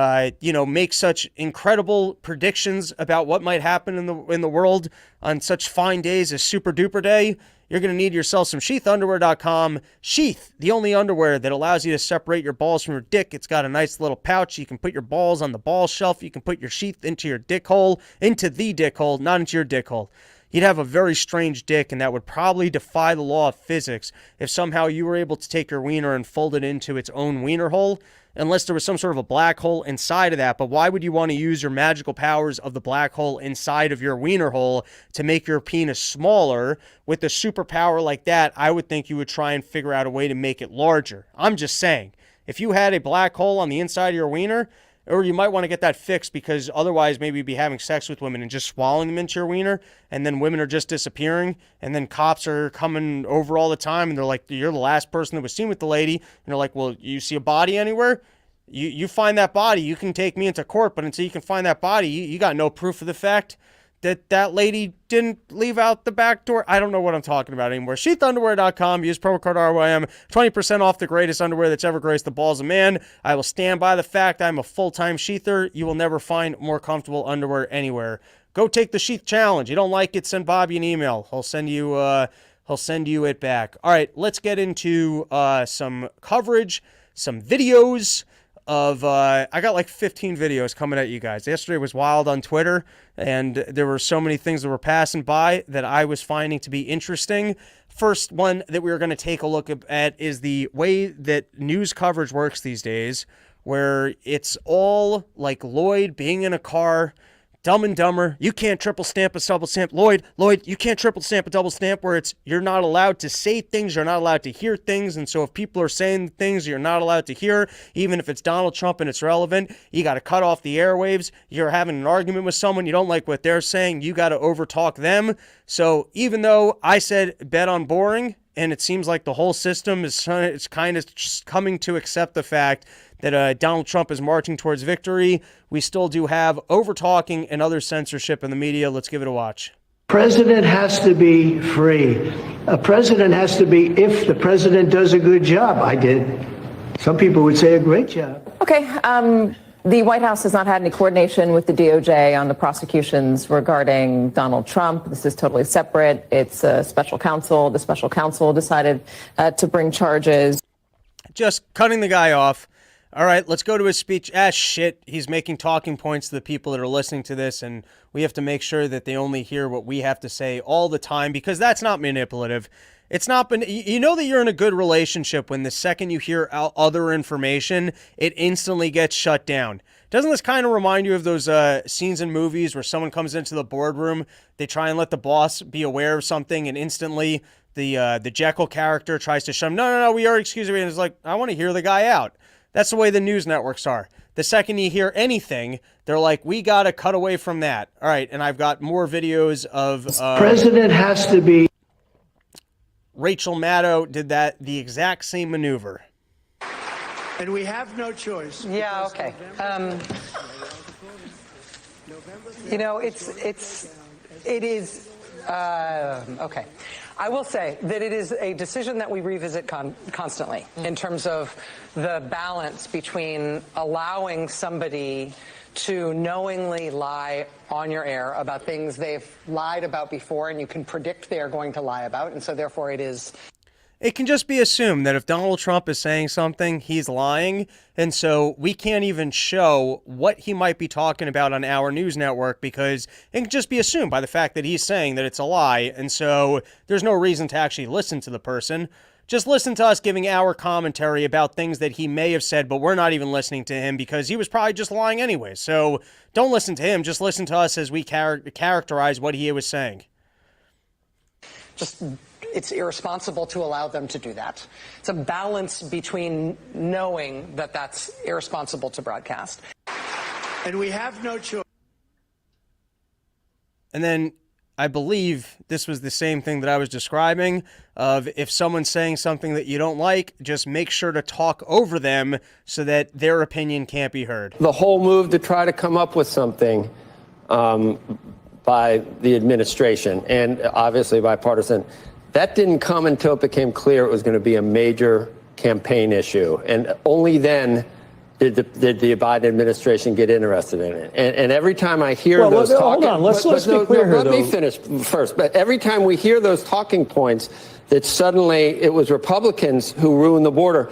make such incredible predictions about what might happen in the world on such fine days as Super Duper Day. You're going to need yourself some sheathunderwear.com. Sheath, the only underwear that allows you to separate your balls from your dick. It's got a nice little pouch. You can put your balls on the ball shelf. You can put your sheath into your dick hole, into the dick hole, not into your dick hole. You'd have a very strange dick, and that would probably defy the law of physics if somehow you were able to take your wiener and fold it into its own wiener hole, unless there was some sort of a black hole inside of that. But why would you want to use your magical powers of the black hole inside of your wiener hole to make your penis smaller? With a superpower like that, I would think you would try and figure out a way to make it larger. I'm just saying, if you had a black hole on the inside of your wiener, or you might want to get that fixed, because otherwise maybe you'd be having sex with women and just swallowing them into your wiener, and then women are just disappearing, and then cops are coming over all the time, and they're like, you're the last person that was seen with the lady, and they're like, well, you see a body anywhere? You find that body, you can take me into court, but until you can find that body, you got no proof of the fact that lady didn't leave out the back door. I don't know what I'm talking about anymore. Sheathunderwear.com. Use promo code RYM. 20% off the greatest underwear that's ever graced the balls of man. I will stand by the fact I'm a full-time sheather. You will never find more comfortable underwear anywhere. Go take the sheath challenge. You don't like it, send Bobby an email. He'll send you it back. All right, let's get into some coverage, some videos of, I got like 15 videos coming at you guys. Yesterday was wild on Twitter, and there were so many things that were passing by that I was finding to be interesting. First one that we were going to take a look at is the way that news coverage works these days, where it's all like Lloyd being in a car, Dumb and Dumber, you can't triple stamp a double stamp. Lloyd, you can't triple stamp a double stamp, where it's you're not allowed to say things, you're not allowed to hear things, and so if people are saying things you're not allowed to hear, even if it's Donald Trump and it's relevant, you got to cut off the airwaves. You're having an argument with someone, you don't like what they're saying, you got to overtalk them. So even though I said bet on boring, and it seems like the whole system is it's kind of just coming to accept the fact that Donald Trump is marching towards victory, we still do have overtalking and other censorship in the media. Let's give it a watch. President has to be free. A president has to be, if the president does a good job. I did. Some people would say a great job. Okay. The White House has not had any coordination with the DOJ on the prosecutions regarding Donald Trump. This is totally separate. It's a special counsel. The special counsel decided to bring charges. Just cutting the guy off. All right, let's go to his speech. Shit, he's making talking points to the people that are listening to this, and we have to make sure that they only hear what we have to say all the time, because that's not manipulative. It's not been, you know that you're in a good relationship when the second you hear other information, it instantly gets shut down. Doesn't this kind of remind you of those scenes in movies where someone comes into the boardroom, they try and let the boss be aware of something, and instantly the Jekyll character tries to shut him, no, we are, excuse me, and it's like, I want to hear the guy out. That's the way the news networks are. The second you hear anything, they're like, we got to cut away from that. All right, and I've got more videos of... President has to be... Rachel Maddow did the exact same maneuver. And we have no choice. Yeah, okay. You know, it is, okay. I will say that it is a decision that we revisit constantly in terms of the balance between allowing somebody to knowingly lie on your air about things they've lied about before and you can predict they are going to lie about, and so therefore it can just be assumed that if Donald Trump is saying something, he's lying, and so we can't even show what he might be talking about on our news network because it can just be assumed by the fact that he's saying that it's a lie, and so there's no reason to actually listen to the person. Just listen to us giving our commentary about things that he may have said, but we're not even listening to him because he was probably just lying anyway. So don't listen to him, just listen to us as we characterize what he was saying. It's irresponsible to allow them to do that. It's a balance between knowing that that's irresponsible to broadcast. And we have no choice. And then I believe this was the same thing that I was describing of if someone's saying something that you don't like, just make sure to talk over them so that their opinion can't be heard. The whole move to try to come up with something by the administration and obviously bipartisan, that didn't come until it became clear it was going to be a major campaign issue. And only then did the Biden administration get interested in it. And every time I hear those talking... Hold on, let's be clear here, though. Let me finish first. But every time we hear those talking points that suddenly it was Republicans who ruined the border,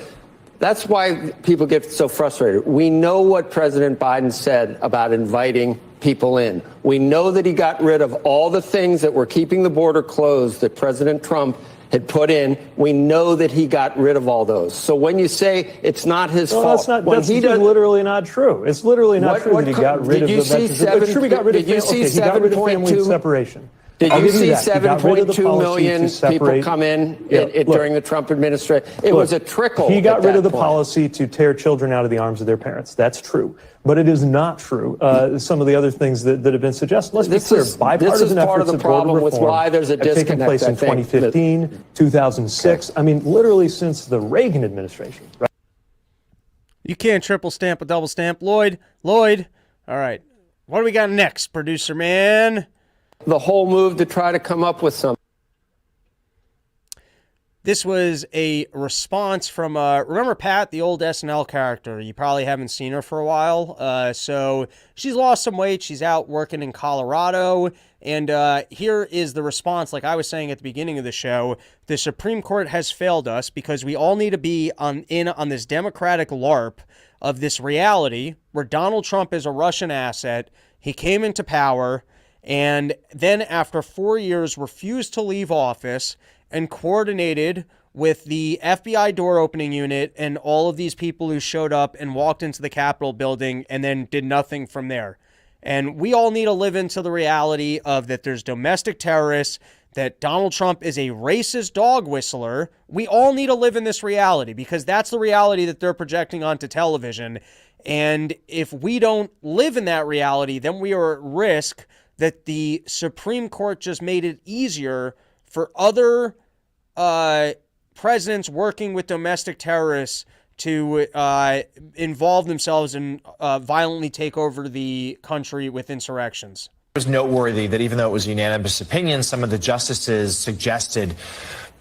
that's why people get so frustrated. We know what President Biden said about inviting people in. We know that he got rid of all the things that were keeping the border closed that President Trump had put in. We know that he got rid of all those. So when you say it's not his fault, that's literally not true. It's literally not true that he got rid of the veterans. It's true he got rid of family separation. Did you see 7.2 million people come in during the Trump administration? It was a trickle. He got rid of the policy to tear children out of the arms of their parents. That's true. But it is not true. Some of the other things that have been suggested. Let's be clear. Bipartisan efforts of border reform have taken place in 2015, 2006. I mean, literally since the Reagan administration. Right? You can't triple stamp a double stamp. Lloyd. All right. What do we got next, producer man? The whole move to try to come up with something. This was a response from, remember Pat, the old SNL character? You probably haven't seen her for a while. So she's lost some weight. She's out working in Colorado. And here is the response, like I was saying at the beginning of the show. The Supreme Court has failed us because we all need to be in on this Democratic LARP of this reality where Donald Trump is a Russian asset. He came into power and then after 4 years refused to leave office and coordinated with the FBI door opening unit and all of these people who showed up and walked into the Capitol building and then did nothing from there. And we all need to live into the reality of that there's domestic terrorists, that Donald Trump is a racist dog whistler. We all need to live in this reality because that's the reality that they're projecting onto television. And if we don't live in that reality, then we are at risk that the Supreme Court just made it easier for other presidents working with domestic terrorists to involve themselves and violently take over the country with insurrections. It was noteworthy that even though it was a unanimous opinion, some of the justices suggested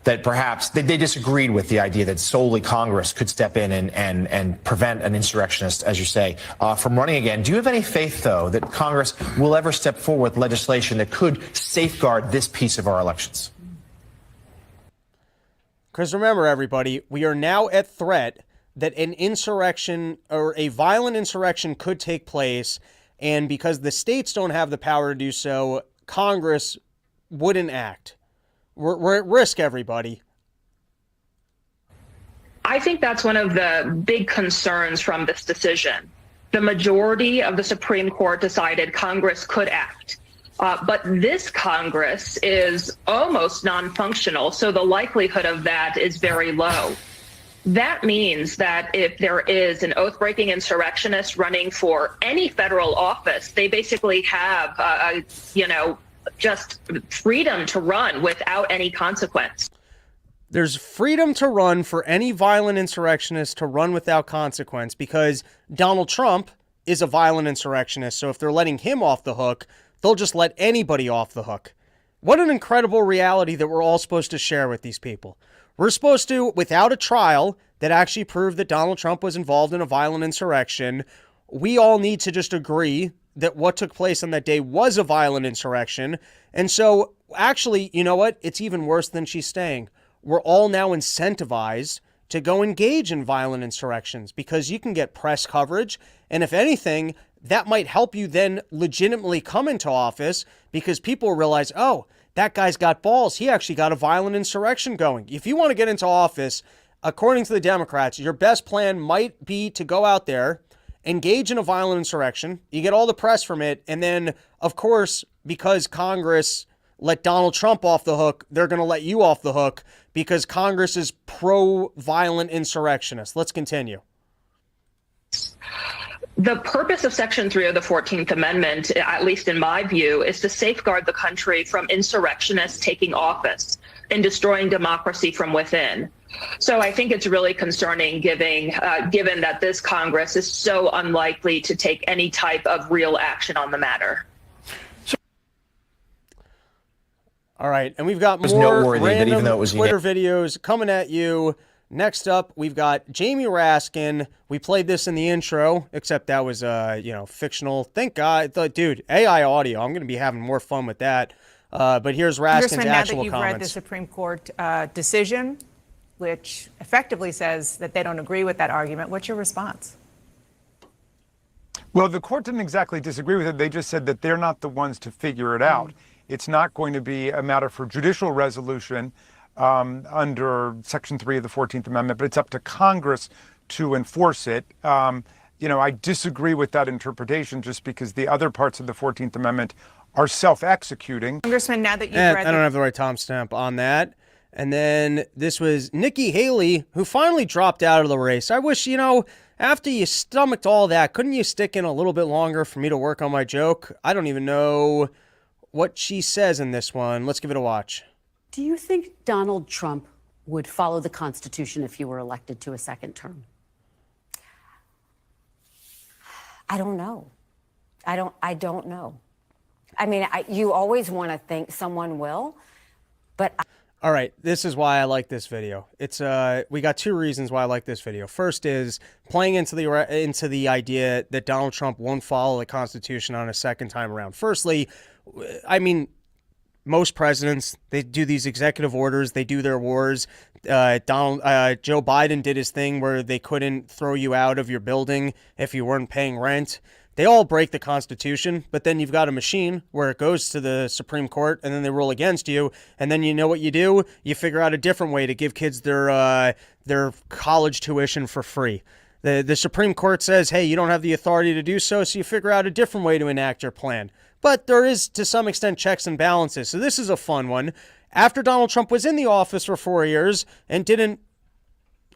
that perhaps they disagreed with the idea that solely Congress could step in and prevent an insurrectionist, as you say, from running again. Do you have any faith, though, that Congress will ever step forward with legislation that could safeguard this piece of our elections? Because remember, everybody, we are at at threat that an insurrection or a violent insurrection could take place. And because the states don't have the power to do so, Congress wouldn't act. We're at risk, everybody. I think that's one of the big concerns from this decision. The majority of the Supreme Court decided Congress could act. But this Congress is almost non-functional, so the likelihood of that is very low. That means that if there is an oath-breaking insurrectionist running for any federal office, they basically have, just freedom to run without any consequence. There's freedom to run for any violent insurrectionist to run without consequence because Donald Trump is a violent insurrectionist. So if they're letting him off the hook, they'll just let anybody off the hook. What an incredible reality that we're all supposed to share with these people. We're supposed to, without a trial that actually proved that Donald Trump was involved in a violent insurrection, we all need to just agree that what took place on that day was a violent insurrection. And so, actually, you know what? It's even worse than she's saying. We're all now incentivized to go engage in violent insurrections because you can get press coverage. And if anything, that might help you then legitimately come into office because people realize, oh, that guy's got balls. He actually got a violent insurrection going. If you want to get into office, according to the Democrats, your best plan might be to go out there, engage in a violent insurrection. You get all the press from it. And then, of course, because Congress let Donald Trump off the hook, they're going to let you off the hook because Congress is pro-violent insurrectionists. Let's continue. The purpose of Section 3 of the 14th Amendment, at least in my view, is to safeguard the country from insurrectionists taking office and destroying democracy from within. So I think it's really concerning given that this Congress is so unlikely to take any type of real action on the matter. All right, and we've got more random Twitter videos coming at you. Next up, we've got Jamie Raskin. We played this in the intro, except that was, fictional. Thank God. Dude, AI audio. I'm going to be having more fun with that. But here's Raskin's actual comments. Now that you've read the Supreme Court decision, which effectively says that they don't agree with that argument, what's your response? Well, the court didn't exactly disagree with it. They just said that they're not the ones to figure it out. It's not going to be a matter for judicial resolution under Section 3 of the 14th Amendment, but it's up to Congress to enforce it. I disagree with that interpretation just because the other parts of the 14th Amendment are self-executing. Congressman, now that you've read I don't have the right timestamp on that. And then this was Nikki Haley, who finally dropped out of the race. I wish, after you stomached all that, couldn't you stick in a little bit longer for me to work on my joke? I don't even know what she says in this one. Let's give it a watch. Do you think Donald Trump would follow the Constitution if you were elected to a second term? I don't know. I don't know. I mean, you always want to think someone will, but... All right, this is why I like this video. It's we got two reasons why I like this video. First is playing into the idea that Donald Trump won't follow the Constitution on a second time around. Firstly, I mean, most presidents, they do these executive orders, they do their wars. Joe Biden did his thing where they couldn't throw you out of your building if you weren't paying rent. They all break the Constitution, but then you've got a machine where it goes to the Supreme Court and then they rule against you. And then you know what you do? You figure out a different way to give kids their college tuition for free. The Supreme Court says, hey, you don't have the authority to do so, so you figure out a different way to enact your plan. But there is, to some extent, checks and balances. So this is a fun one. After Donald Trump was in the office for 4 years and didn't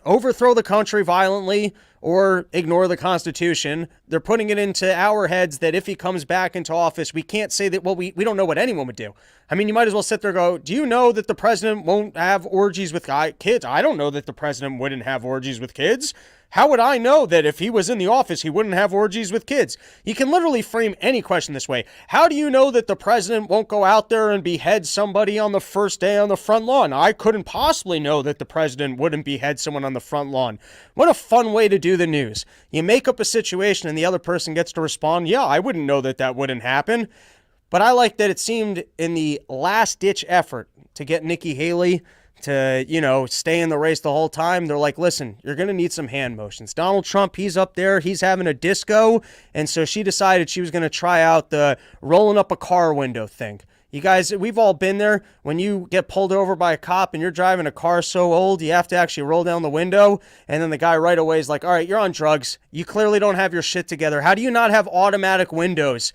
overthrow the country violently or ignore the Constitution, they're putting it into our heads that if he comes back into office, we can't say that, well, we don't know what anyone would do. I mean, you might as well sit there and go, do you know that the president won't have orgies with kids? I don't know that the president wouldn't have orgies with kids. How would I know that if he was in the office, he wouldn't have orgies with kids? You can literally frame any question this way. How do you know that the president won't go out there and behead somebody on the first day on the front lawn? I couldn't possibly know that the president wouldn't behead someone on the front lawn. What a fun way to do the news. You make up a situation and the other person gets to respond, yeah, I wouldn't know that that wouldn't happen. But I like that it seemed in the last-ditch effort to get Nikki Haley to, stay in the race the whole time, they're like, listen, you're going to need some hand motions. Donald Trump, he's up there, he's having a disco, and so she decided she was going to try out the rolling up a car window thing. You guys, we've all been there. When you get pulled over by a cop and you're driving a car so old, you have to actually roll down the window, and then the guy right away is like, all right, you're on drugs. You clearly don't have your shit together. How do you not have automatic windows?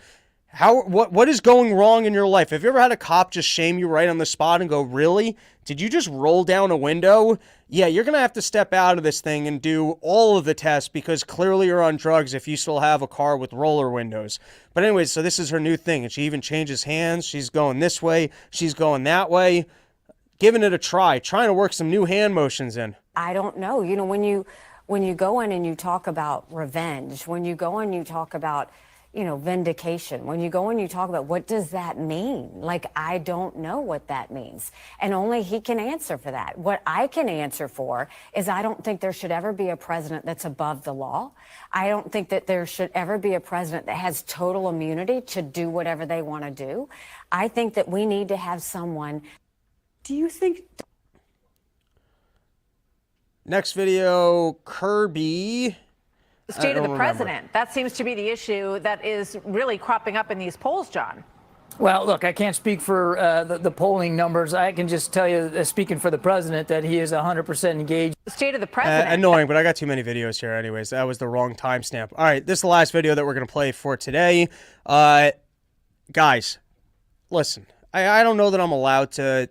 What is going wrong in your life? Have you ever had a cop just shame you right on the spot and go, really? Did you just roll down a window? Yeah, you're going to have to step out of this thing and do all of the tests because clearly you're on drugs if you still have a car with roller windows. But anyways, so this is her new thing, and she even changes hands. She's going this way. She's going that way. Giving it a try, trying to work some new hand motions in. I don't know. When you go in and you talk about revenge, when you go in and you talk about vindication. When you go and you talk about what does that mean? Like, I don't know what that means. And only he can answer for that. What I can answer for is I don't think there should ever be a president that's above the law. I don't think that there should ever be a president that has total immunity to do whatever they want to do. I think that we need to have someone. Do you think... Next video, Kirby... The state of the president. That seems to be the issue that is really cropping up in these polls, John. Well, look, I can't speak for the polling numbers. I can just tell you, speaking for the president, that he is 100% engaged. The state of the president. Annoying, but I got too many videos here anyways. That was the wrong timestamp. All right, this is the last video that we're going to play for today. Guys, listen, I don't know that I'm allowed to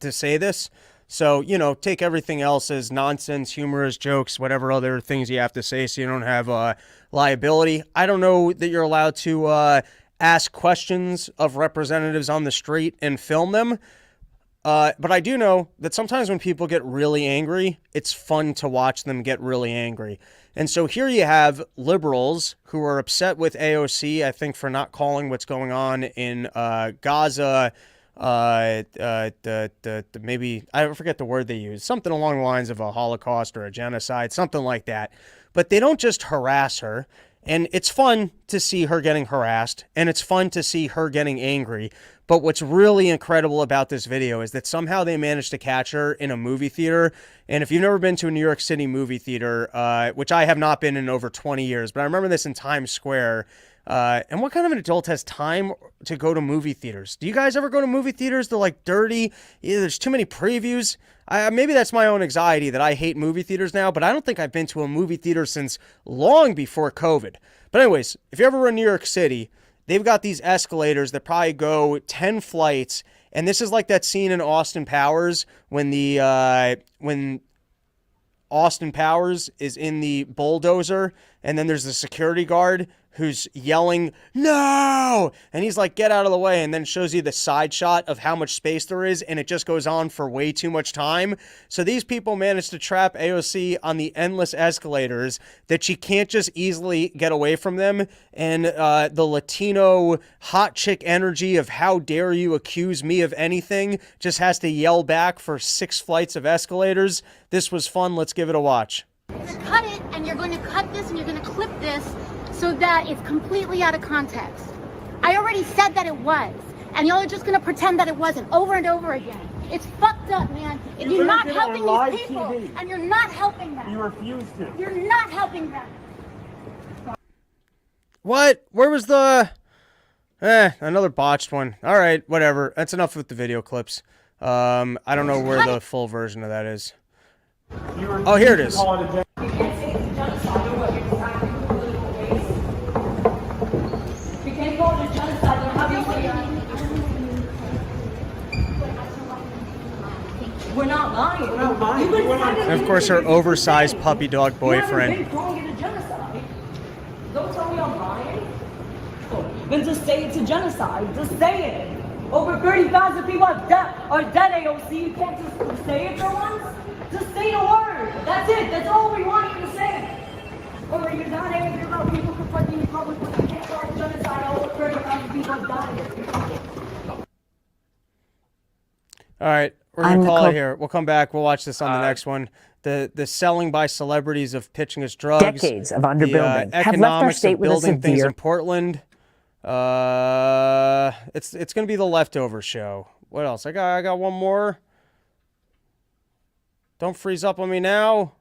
say this. So, take everything else as nonsense, humorous jokes, whatever other things you have to say so you don't have liability. I don't know that you're allowed to ask questions of representatives on the street and film them. But I do know that sometimes when people get really angry, it's fun to watch them get really angry. And so here you have liberals who are upset with AOC, I think, for not calling what's going on in Gaza. Maybe I forget the word they use, something along the lines of a Holocaust or a genocide, something like that. But they don't just harass her, and it's fun to see her getting harassed, and it's fun to see her getting angry. But what's really incredible about this video is that somehow they managed to catch her in a movie theater. And if you've never been to a New York City movie theater, which I have not been in over 20 years, but I remember this in Times Square. And what kind of an adult has time to go to movie theaters? Do you guys ever go to movie theaters? They're like dirty. Either there's too many previews. Maybe that's my own anxiety that I hate movie theaters now, but I don't think I've been to a movie theater since long before COVID. But anyways, if you ever were in New York City, they've got these escalators that probably go 10 flights. And this is like that scene in Austin Powers when when Austin Powers is in the bulldozer and then there's the security guard who's yelling, no! And he's like, get out of the way, and then shows you the side shot of how much space there is, and it just goes on for way too much time. So these people managed to trap AOC on the endless escalators that she can't just easily get away from them, and the Latino hot chick energy of how dare you accuse me of anything just has to yell back for 6 flights of escalators. This was fun. Let's give it a watch. Cut it, and you're going to cut this, and you're going to clip this, so that it's completely out of context. I already said that it was, and y'all are just gonna pretend that it wasn't over and over again. It's fucked up, man. If you're not helping these people, and you're not helping them. You refuse to. You're not helping them. What? Where was the... another botched one. All right, whatever. That's enough with the video clips. I don't know where the full version of that is. Oh, here it is. And of course, her oversized puppy dog boyfriend. Been calling it a genocide. Don't tell me I'm lying. Then just say it's a genocide. Just say it. Over 30,000 people are dead, AOC. You can't just say it for once. Just say the word. That's it. That's all we want you to say. Or you're not angry about people confronting the public when you can't call it genocide. Over 30,000 people have died. All right, we're going to call it here. We'll come back. We'll watch this on the next one. The selling by celebrities of pitching us drugs. Decades of underbuilding have left our state with building things in Portland. It's going to be the leftover show. What else? I got one more. Don't freeze up on me now.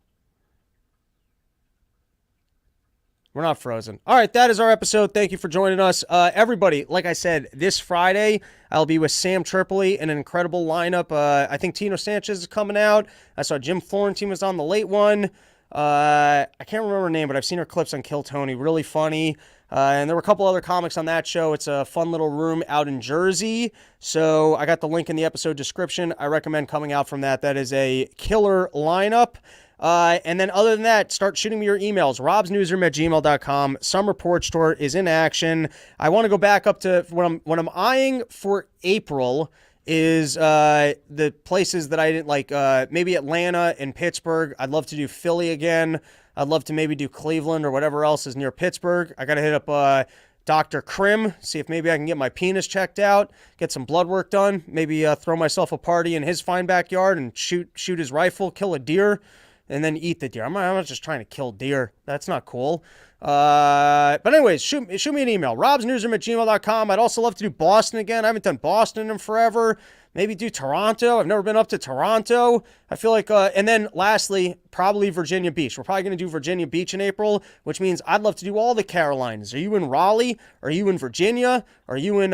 We're not frozen. All right, that is our episode. Thank you for joining us. Everybody, like I said, this Friday, I'll be with Sam Tripoli in an incredible lineup. I think Tino Sanchez is coming out. I saw Jim Florentine was on the late one. I can't remember her name, but I've seen her clips on Kill Tony. Really funny. And there were a couple other comics on that show. It's a fun little room out in Jersey. So I got the link in the episode description. I recommend coming out from that. That is a killer lineup. And then other than that, start shooting me your emails. robsnewsroom@gmail.com. Summer Porch Tour is in action. I want to go back up to what I'm eyeing for April is the places that I didn't like, maybe Atlanta and Pittsburgh. I'd love to do Philly again. I'd love to maybe do Cleveland or whatever else is near Pittsburgh. I got to hit up Dr. Krim, see if maybe I can get my penis checked out, get some blood work done, maybe throw myself a party in his fine backyard and shoot his rifle, kill a deer, and then eat the deer. I'm not just trying to kill deer. That's not cool. But anyways, shoot me an email, robsnewsroom@gmail.com. I'd also love to do Boston again. I haven't done Boston in forever. Maybe do Toronto. I've never been up to Toronto. I feel like, and then lastly, probably Virginia Beach. We're probably going to do Virginia Beach in April, which means I'd love to do all the Carolinas. Are you in Raleigh? Are you in Virginia? Are you in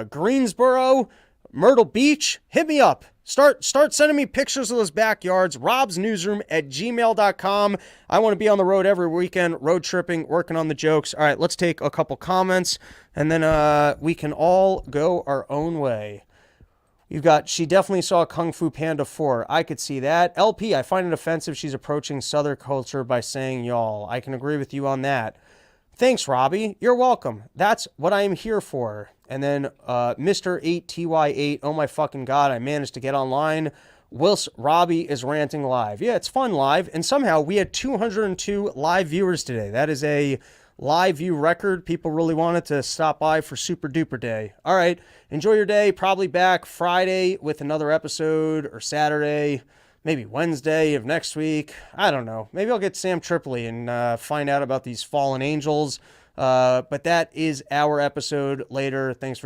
Greensboro? Myrtle Beach? Hit me up. Start sending me pictures of those backyards. robsnewsroom@gmail.com. I want to be on the road every weekend, road tripping, working on the jokes. All right, let's take a couple comments, and then we can all go our own way. You've got, she definitely saw Kung Fu Panda 4. I could see that. LP, I find it offensive she's approaching Southern culture by saying y'all. I can agree with you on that. Thanks, Robbie. You're welcome. That's what I am here for. And then Mr. 8TY8, oh my fucking God, I managed to get online whilst Robbie is ranting live. Yeah, it's fun live. And somehow we had 202 live viewers today. That is a live view record. People really wanted to stop by for Super Duper Day. All right, enjoy your day. Probably back Friday with another episode, or Saturday, maybe Wednesday of next week. I don't know. Maybe I'll get Sam Tripoli and find out about these fallen angels. But that is our episode later. Thanks for